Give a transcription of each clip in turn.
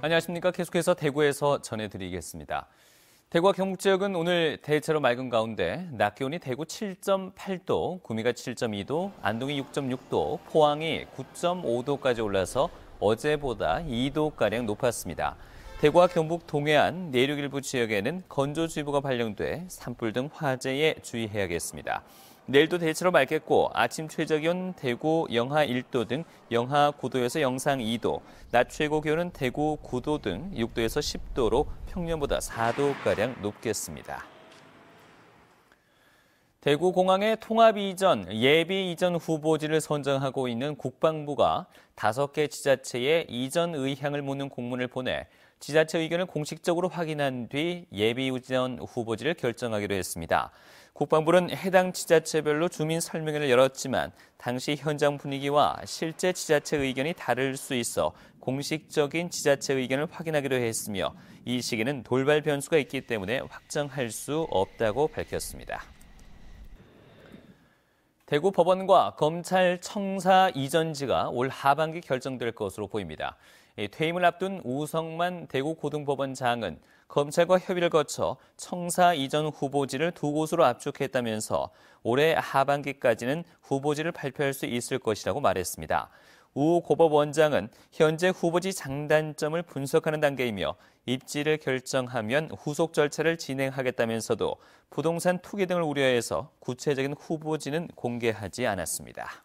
안녕하십니까. 계속해서 대구에서 전해드리겠습니다. 대구와 경북 지역은 오늘 대체로 맑은 가운데 낮 기온이 대구 7.8도, 구미가 7.2도, 안동이 6.6도, 포항이 9.5도까지 올라서 어제보다 2도가량 높았습니다. 대구와 경북 동해안, 내륙 일부 지역에는 건조주의보가 발령돼 산불 등 화재에 주의해야겠습니다. 내일도 대체로 맑겠고 아침 최저기온 대구 영하 1도 등 영하 9도에서 영상 2도, 낮 최고 기온은 대구 9도 등 6도에서 10도로 평년보다 4도가량 높겠습니다. 대구공항의 통합 이전, 예비 이전 후보지를 선정하고 있는 국방부가 5개 지자체에 이전 의향을 묻는 공문을 보내 지자체 의견을 공식적으로 확인한 뒤 예비 이전 후보지를 결정하기로 했습니다. 국방부는 해당 지자체별로 주민 설명회를 열었지만 당시 현장 분위기와 실제 지자체 의견이 다를 수 있어 공식적인 지자체 의견을 확인하기로 했으며 이 시기는 돌발 변수가 있기 때문에 확정할 수 없다고 밝혔습니다. 대구 법원과 검찰 청사 이전지가 올 하반기 결정될 것으로 보입니다. 퇴임을 앞둔 우성만 대구고등법원장은 검찰과 협의를 거쳐 청사 이전 후보지를 2곳으로 압축했다면서 올해 하반기까지는 후보지를 발표할 수 있을 것이라고 말했습니다. 우 고법원장은 현재 후보지 장단점을 분석하는 단계이며 입지를 결정하면 후속 절차를 진행하겠다면서도 부동산 투기 등을 우려해서 구체적인 후보지는 공개하지 않았습니다.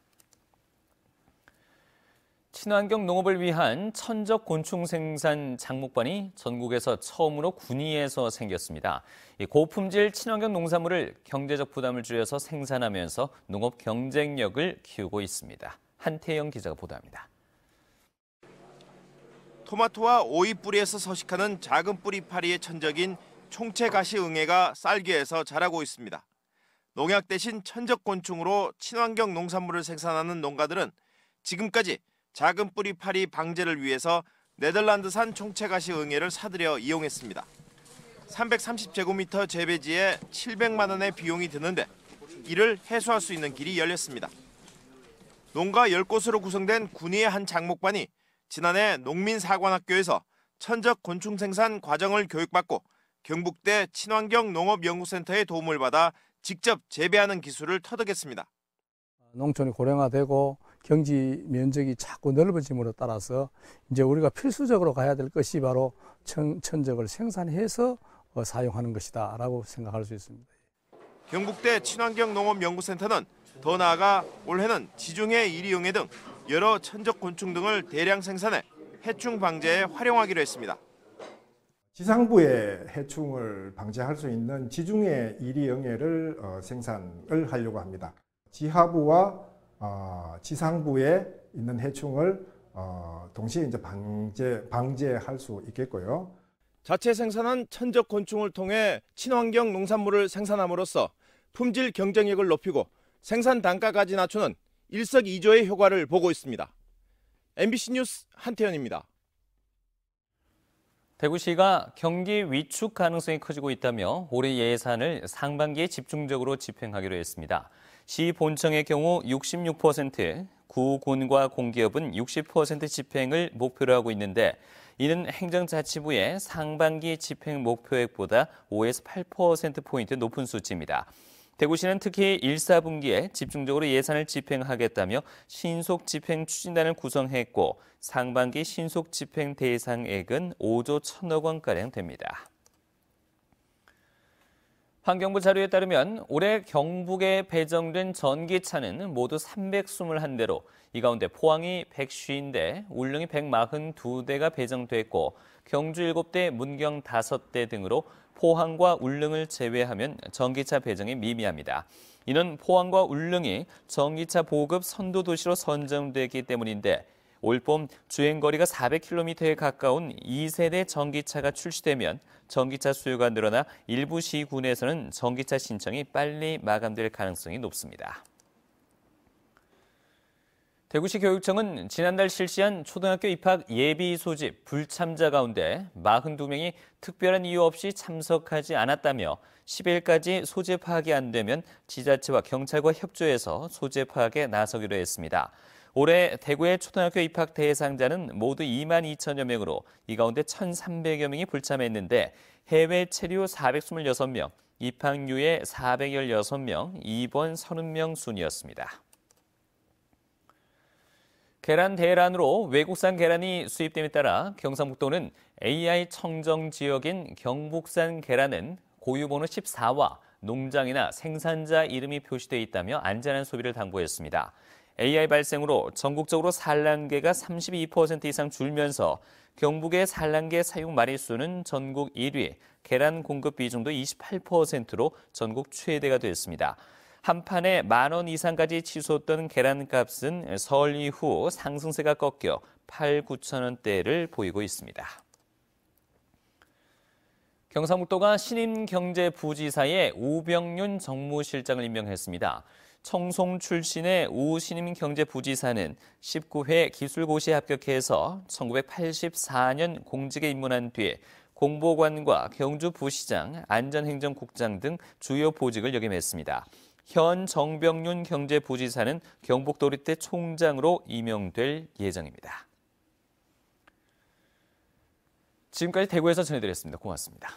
친환경 농업을 위한 천적 곤충 생산 장목반이 전국에서 처음으로 군위에서 생겼습니다. 고품질 친환경 농산물을 경제적 부담을 줄여서 생산하면서 농업 경쟁력을 키우고 있습니다. 한태영 기자가 보도합니다. 토마토와 오이 뿌리에서 서식하는 작은 뿌리 파리의 천적인 총체가시응애가 쌀개에서 자라고 있습니다. 농약 대신 천적 곤충으로 친환경 농산물을 생산하는 농가들은 지금까지 작은 뿌리 파리 방제를 위해서 네덜란드산 총체가시응애를 사들여 이용했습니다. 330제곱미터 재배지에 700만 원의 비용이 드는데 이를 해소할 수 있는 길이 열렸습니다. 농가 10곳으로 구성된 군위의 한 장목반이 지난해 농민사관학교에서 천적 곤충 생산 과정을 교육받고 경북대 친환경 농업연구센터의 도움을 받아 직접 재배하는 기술을 터득했습니다. 농촌이 고령화되고 경지 면적이 자꾸 넓어짐으로 따라서 이제 우리가 필수적으로 가야 될 것이 바로 천적을 생산해서 사용하는 것이다라고 생각할 수 있습니다. 경북대 친환경 농업연구센터는 더 나아가 올해는 지중해 이리응애 등 여러 천적 곤충 등을 대량 생산해 해충 방제에 활용하기로 했습니다. 지상부의 해충을 방지할 수 있는 지중해 이리응애를 생산을 하려고 합니다. 지하부와 지상부에 있는 해충을 동시에 이제 방제할 수 있겠고요. 자체 생산한 천적 곤충을 통해 친환경 농산물을 생산함으로써 품질 경쟁력을 높이고 생산 단가까지 낮추는 일석이조의 효과를 보고 있습니다. MBC 뉴스 한태현입니다. 대구시가 경기 위축 가능성이 커지고 있다며 올해 예산을 상반기에 집중적으로 집행하기로 했습니다. 시 본청의 경우 66%, 구군과 공기업은 60% 집행을 목표로 하고 있는데 이는 행정자치부의 상반기 집행 목표액보다 5에서 8%포인트 높은 수치입니다. 대구시는 특히 1, 4분기에 집중적으로 예산을 집행하겠다며 신속 집행 추진단을 구성했고 상반기 신속 집행 대상액은 5조 1천억 원가량 됩니다. 환경부 자료에 따르면 올해 경북에 배정된 전기차는 모두 321대로 이 가운데 포항이 150대, 울릉이 142대가 배정됐고 경주 7대, 문경 5대 등으로 포항과 울릉을 제외하면 전기차 배정이 미미합니다. 이는 포항과 울릉이 전기차 보급 선도 도시로 선정됐기 때문인데 올봄 주행거리가 400km에 가까운 2세대 전기차가 출시되면 전기차 수요가 늘어나 일부 시군에서는 전기차 신청이 빨리 마감될 가능성이 높습니다. 대구시 교육청은 지난달 실시한 초등학교 입학 예비 소집 불참자 가운데 42명이 특별한 이유 없이 참석하지 않았다며 10일까지 소재 파악이 안 되면 지자체와 경찰과 협조해서 소재 파악에 나서기로 했습니다. 올해 대구의 초등학교 입학 대상자는 모두 2만 2천여 명으로 이 가운데 1,300여 명이 불참했는데 해외 체류 426명, 입학유예 416명, 입원 30명 순이었습니다. 계란 대란으로 외국산 계란이 수입됨에 따라 경상북도는 AI 청정 지역인 경북산 계란은 고유번호 14와 농장이나 생산자 이름이 표시되어 있다며 안전한 소비를 당부했습니다. AI 발생으로 전국적으로 산란계가 32% 이상 줄면서 경북의 산란계 사용 마리수는 전국 1위, 계란 공급 비중도 28%로 전국 최대가 됐습니다. 한 판에 10,000원 이상까지 치솟던 계란값은 설 이후 상승세가 꺾여 8, 9천 원대를 보이고 있습니다. 경상북도가 신임경제부지사에 우병윤 정무실장을 임명했습니다. 청송 출신의 우 신임경제부지사는 19회 기술고시에 합격해서 1984년 공직에 입문한 뒤 공보관과 경주부시장, 안전행정국장 등 주요 보직을 역임했습니다. 현 정병윤 경제부지사는 경북도립대 총장으로 임명될 예정입니다. 지금까지 대구에서 전해드렸습니다. 고맙습니다.